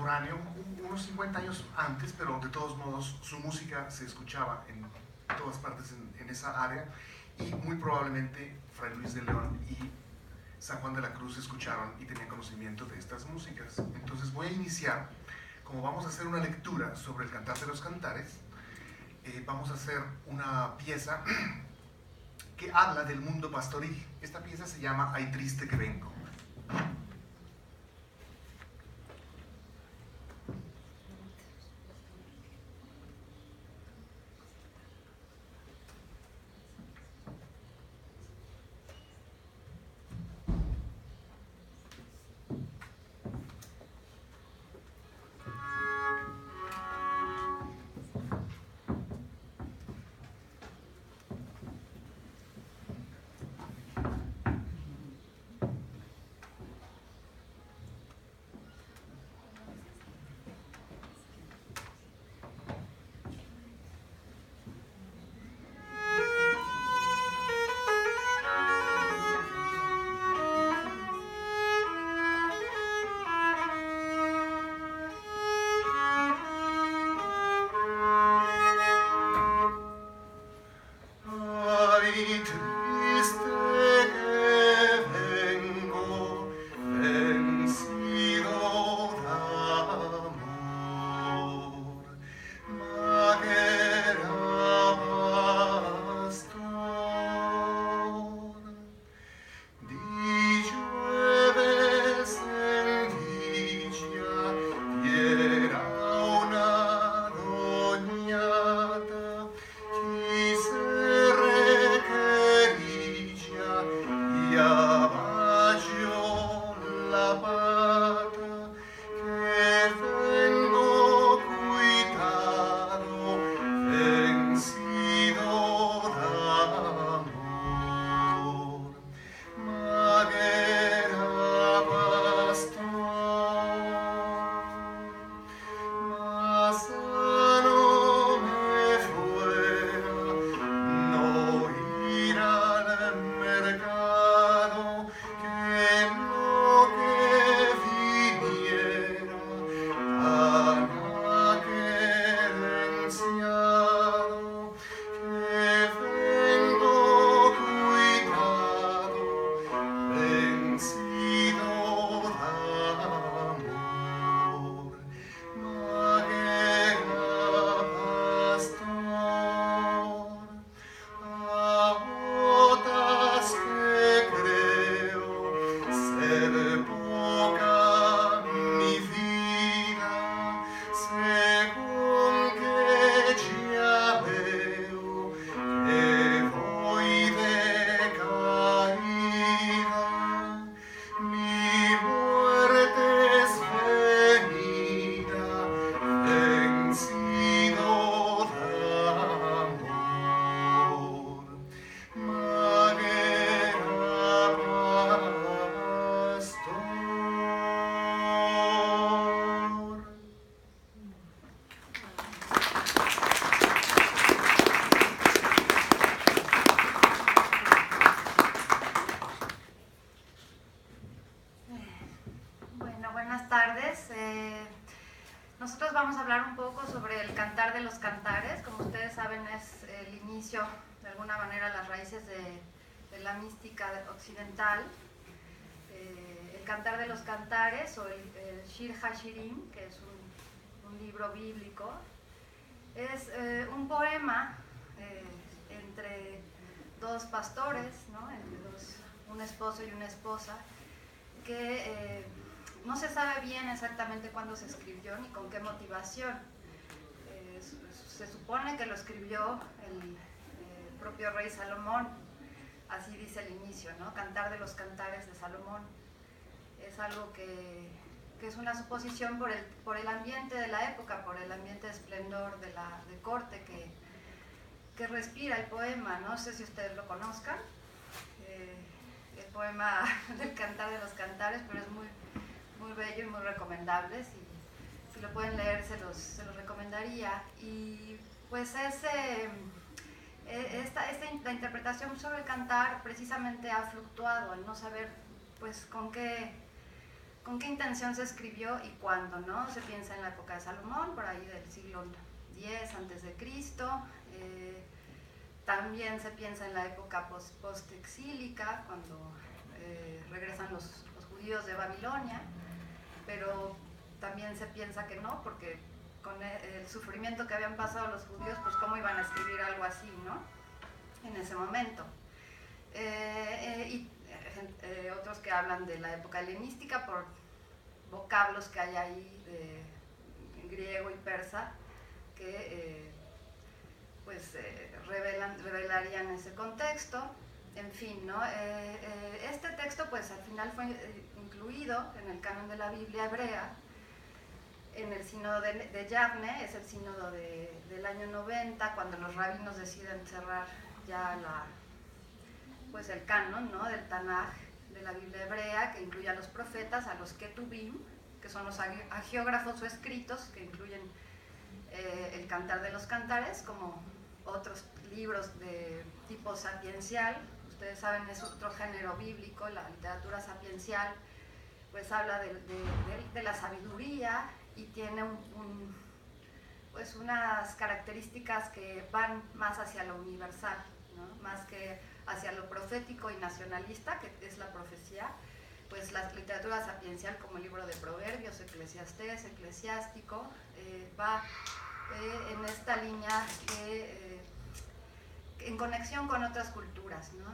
contemporáneo, unos 50 años antes, pero de todos modos su música se escuchaba en todas partes en esa área, y muy probablemente Fray Luis de León y San Juan de la Cruz escucharon y tenían conocimiento de estas músicas. Entonces voy a iniciar, como vamos a hacer una lectura sobre el Cantar de los Cantares, vamos a hacer una pieza que habla del mundo pastoril. Esta pieza se llama Ay triste que vengo. Nosotros vamos a hablar un poco sobre el Cantar de los Cantares. Como ustedes saben, es el inicio, de alguna manera, las raíces de la mística occidental. El Cantar de los Cantares, o el Shir HaShirim, que es un libro bíblico, es un poema entre dos pastores, ¿no? Un esposo y una esposa, que no se sabe bien exactamente cuándo se escribió ni con qué motivación. Se supone que lo escribió el propio rey Salomón, así dice el inicio, ¿no? Cantar de los Cantares de Salomón. Es algo que es una suposición por el ambiente de la época, por el ambiente de esplendor de corte que respira el poema. No sé si ustedes lo conozcan, el poema del Cantar de los Cantares, pero es muy bello y muy recomendable. Si lo pueden leer, se los recomendaría. Y pues la interpretación sobre el cantar precisamente ha fluctuado, al no saber pues con qué con qué intención se escribió y cuándo, ¿no? Se piensa en la época de Salomón, por ahí del siglo X antes de Cristo. También se piensa en la época post-exílica, cuando regresan los judíos de Babilonia, pero también se piensa que no, porque con el sufrimiento que habían pasado los judíos, pues cómo iban a escribir algo así, ¿no? En ese momento. Otros que hablan de la época helenística por vocablos que hay ahí de griego y persa que revelarían ese contexto. En fin, ¿no? Este texto pues al final fue incluido en el canon de la Biblia hebrea en el sínodo de Yavne, es el sínodo del año 90, cuando los rabinos deciden cerrar ya pues el canon, ¿no? Del Tanaj de la Biblia hebrea, que incluye a los profetas, a los Ketubim, que son los hagiógrafos o escritos, que incluyen el Cantar de los Cantares, como otros libros de tipo sapiencial. Ustedes saben, es otro género bíblico, la literatura sapiencial, pues habla de la sabiduría y tiene pues unas características que van más hacia lo universal, ¿no? Más que hacia lo profético y nacionalista, que es la profecía. Pues la literatura sapiencial, como el libro de Proverbios, Eclesiastés, Eclesiástico, va en esta línea en conexión con otras culturas, ¿no?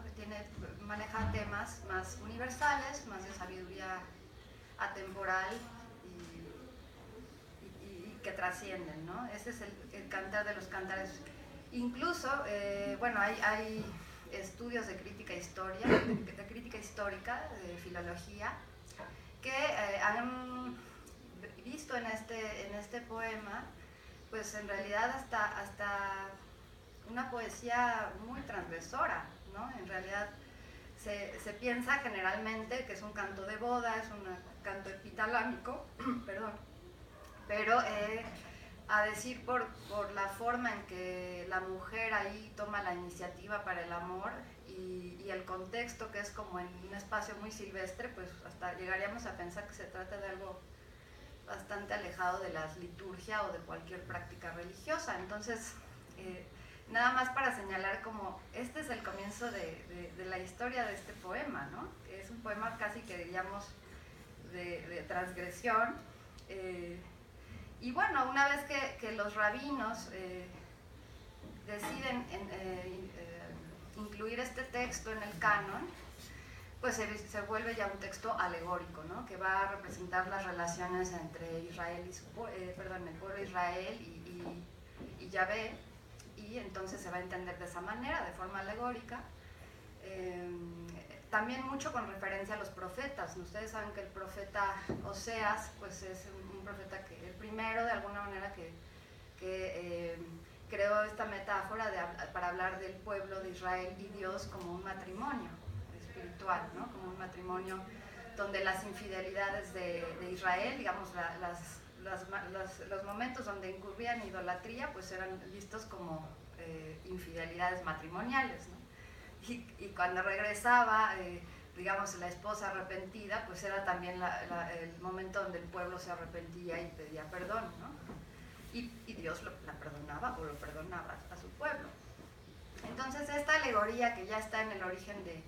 Maneja temas más universales, más de sabiduría atemporal y que trascienden, ¿no? Ese es el Cantar de los Cantares. Incluso, bueno, hay estudios de crítica histórica, de filología, que han visto en este poema, pues en realidad hasta una poesía muy transgresora, ¿no? En realidad se piensa generalmente que es un canto de boda, es un canto epitalámico, perdón, pero a decir por la forma en que la mujer ahí toma la iniciativa para el amor y el contexto, que es como en un espacio muy silvestre, pues hasta llegaríamos a pensar que se trata de algo bastante alejado de la liturgia o de cualquier práctica religiosa. Entonces, nada más para señalar como este es el comienzo de la historia de este poema, ¿no? Es un poema casi que diríamos de transgresión. Y bueno, una vez que los rabinos deciden incluir este texto en el canon, pues se vuelve ya un texto alegórico, ¿no? Que va a representar las relaciones entre Israel el pueblo de Israel y Yahvé, y entonces se va a entender de esa manera, de forma alegórica. También mucho con referencia a los profetas. Ustedes saben que el profeta Oseas, pues es un profeta el primero de alguna manera que creó esta metáfora para hablar del pueblo de Israel y Dios como un matrimonio espiritual, ¿no? Como un matrimonio donde las infidelidades de Israel, digamos, los momentos donde incurrían en idolatría, pues eran vistos como infidelidades matrimoniales, ¿no? Y cuando regresaba, digamos, la esposa arrepentida, pues era también el momento donde el pueblo se arrepentía y pedía perdón, ¿no? Y Dios la perdonaba o lo perdonaba a su pueblo. Entonces esta alegoría, que ya está en el origen de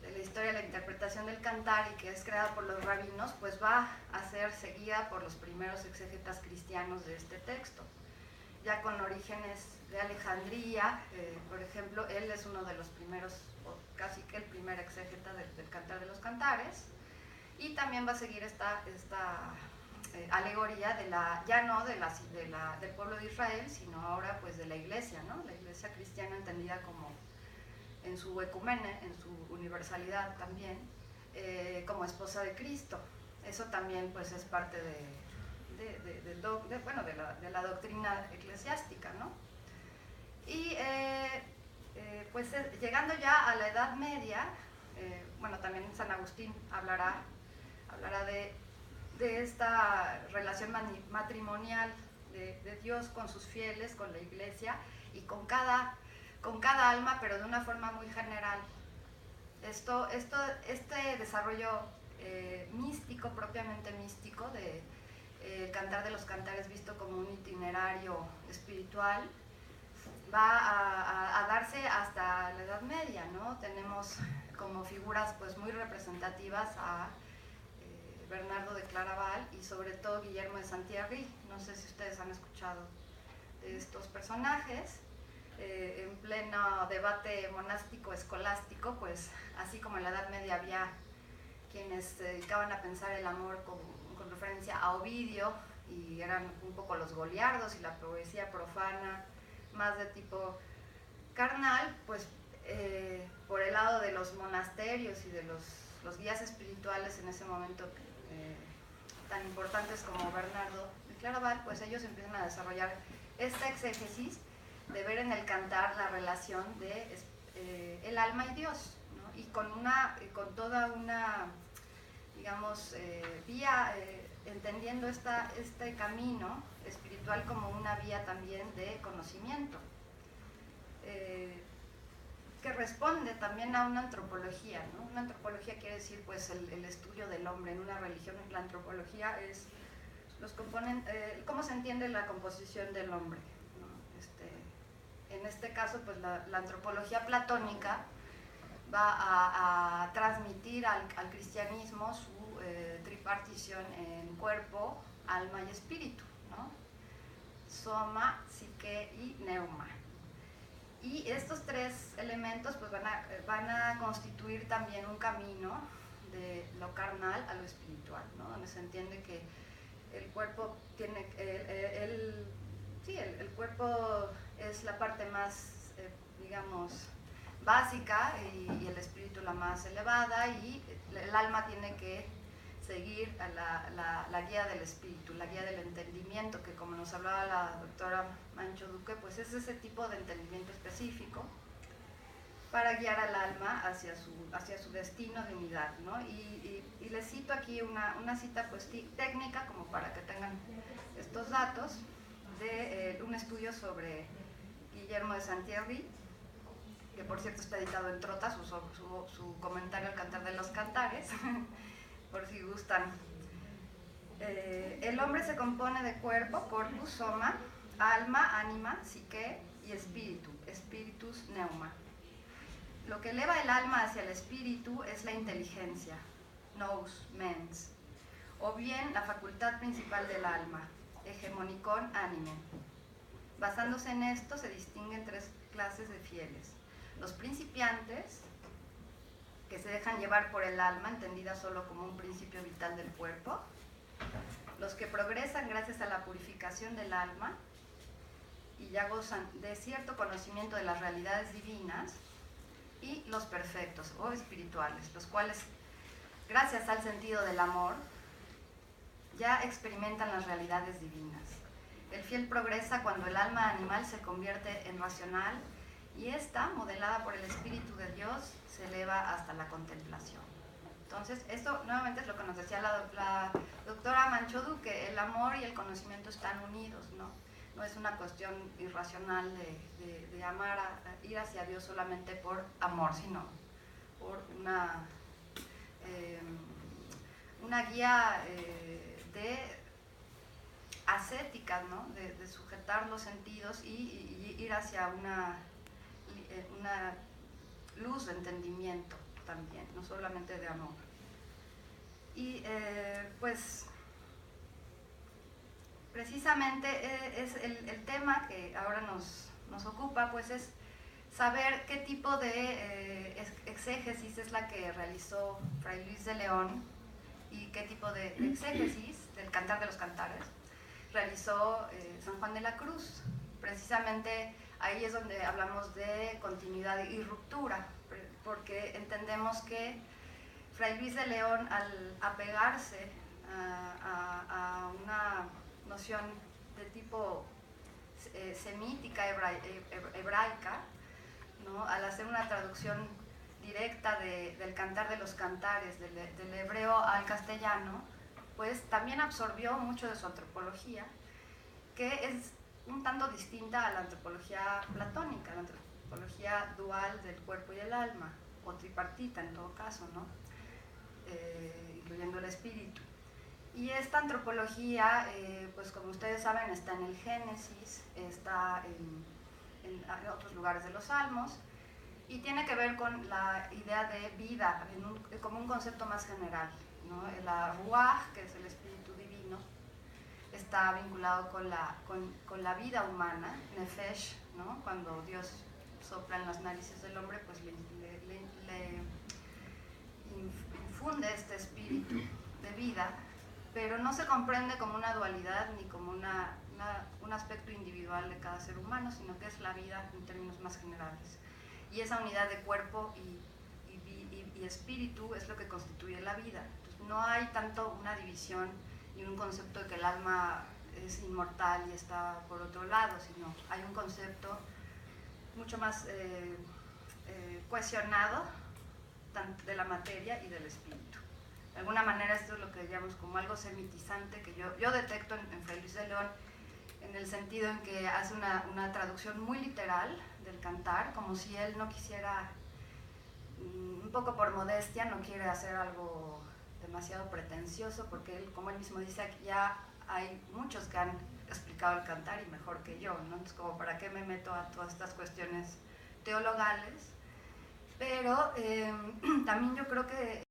la historia de la interpretación del cantar y que es creada por los rabinos, pues va a ser seguida por los primeros exégetas cristianos de este texto, ya con orígenes de Alejandría. Por ejemplo, él es uno de los primeros, o casi que el primer exégeta del Cantar de los Cantares, y también va a seguir esta alegoría ya no del pueblo de Israel, sino ahora pues de la iglesia, ¿no? La iglesia cristiana entendida como en su ecumene, en su universalidad también, como esposa de Cristo. Eso también pues es parte de la doctrina eclesiástica, ¿no? Y pues llegando ya a la Edad Media, bueno, también San Agustín hablará de esta relación matrimonial de Dios con sus fieles, con la iglesia y con cada alma, pero de una forma muy general. Este desarrollo místico, propiamente místico, de Cantar de los Cantares visto como un itinerario espiritual, va a darse hasta la Edad Media, ¿no? Tenemos como figuras pues muy representativas a Bernardo de Claraval y sobre todo Guillermo de Santiagrí. No sé si ustedes han escuchado de estos personajes. En pleno debate monástico escolástico, pues así como en la Edad Media había quienes se dedicaban a pensar el amor con referencia a Ovidio, y eran un poco los goliardos y la poesía profana más de tipo carnal, pues por el lado de los monasterios y de los guías espirituales en ese momento tan importantes como Bernardo de Claraval, pues ellos empiezan a desarrollar esta exégesis de ver en el cantar la relación de el alma y Dios, ¿no? Y con toda una, digamos, vía, entendiendo este camino espiritual como una vía también de conocimiento, que responde también a una antropología, ¿no? Una antropología quiere decir pues el estudio del hombre. En una religión la antropología es cómo se entiende la composición del hombre, ¿no? En este caso, pues la antropología platónica va a transmitir al cristianismo su tripartición en cuerpo, alma y espíritu, ¿no? Soma, psique y neuma. Y estos tres elementos pues van a constituir también un camino de lo carnal a lo espiritual, ¿no? Donde se entiende que el cuerpo tiene el cuerpo es la parte más digamos básica y el espíritu la más elevada, y el alma tiene que seguir a la guía del espíritu, la guía del entendimiento, que como nos hablaba la doctora Mancho Duque, pues es ese tipo de entendimiento específico para guiar al alma hacia su destino de unidad, ¿no? Y les cito aquí una cita pues técnica, como para que tengan estos datos, de un estudio sobre Guillermo de Santiagrí, que por cierto está editado en Trota, su comentario al Cantar de los Cantares, por si gustan. El hombre se compone de cuerpo, corpus, soma, alma, ánima, psique y espíritu, spiritus, neuma. Lo que eleva el alma hacia el espíritu es la inteligencia, nous, mens, o bien la facultad principal del alma, hegemonicon anime. Basándose en esto se distinguen tres clases de fieles: los principiantes, que se dejan llevar por el alma, entendida solo como un principio vital del cuerpo; los que progresan gracias a la purificación del alma y ya gozan de cierto conocimiento de las realidades divinas; y los perfectos o espirituales, los cuales, gracias al sentido del amor, ya experimentan las realidades divinas. El fiel progresa cuando el alma animal se convierte en racional, y esta, modelada por el Espíritu de Dios, se eleva hasta la contemplación. Entonces, esto nuevamente es lo que nos decía la doctora Mancho Duque: el amor y el conocimiento están unidos, ¿no? No es una cuestión irracional de amar, ir hacia Dios solamente por amor, sino por una guía de ascética, ¿no? De sujetar los sentidos y ir hacia una luz de entendimiento también, no solamente de amor. Y pues precisamente es el tema que ahora nos ocupa, pues es saber qué tipo de exégesis es la que realizó Fray Luis de León y qué tipo de exégesis del Cantar de los Cantares realizó San Juan de la Cruz. Precisamente ahí es donde hablamos de continuidad y ruptura, porque entendemos que Fray Luis de León, al apegarse a una noción de tipo semítica, hebraica, ¿no? Al hacer una traducción directa del Cantar de los Cantares, del hebreo al castellano, pues también absorbió mucho de su antropología, que es un tanto distinta a la antropología platónica, la antropología dual del cuerpo y el alma, o tripartita en todo caso, ¿no? incluyendo el espíritu. Y esta antropología, pues como ustedes saben, está en el Génesis, está en otros lugares de los Salmos, y tiene que ver con la idea de vida como un concepto más general, ¿no? La ruaj, que es el espíritu divino, está vinculado con la vida humana, nefesh, ¿no? Cuando Dios sopla en las narices del hombre, pues le infunde este espíritu de vida, pero no se comprende como una dualidad ni como un aspecto individual de cada ser humano, sino que es la vida en términos más generales. Y esa unidad de cuerpo y espíritu es lo que constituye la vida. Entonces, no hay tanto una división y un concepto de que el alma es inmortal y está por otro lado, sino hay un concepto mucho más cohesionado de la materia y del espíritu. De alguna manera esto es lo que llamamos como algo semitizante que yo detecto en Fray Luis de León, en el sentido en que hace una traducción muy literal del cantar, como si él no quisiera, un poco por modestia, no quiere hacer algo demasiado pretencioso, porque él, como él mismo dice, ya hay muchos que han explicado el cantar y mejor que yo, ¿no? Entonces, como para qué me meto a todas estas cuestiones teologales, pero también yo creo que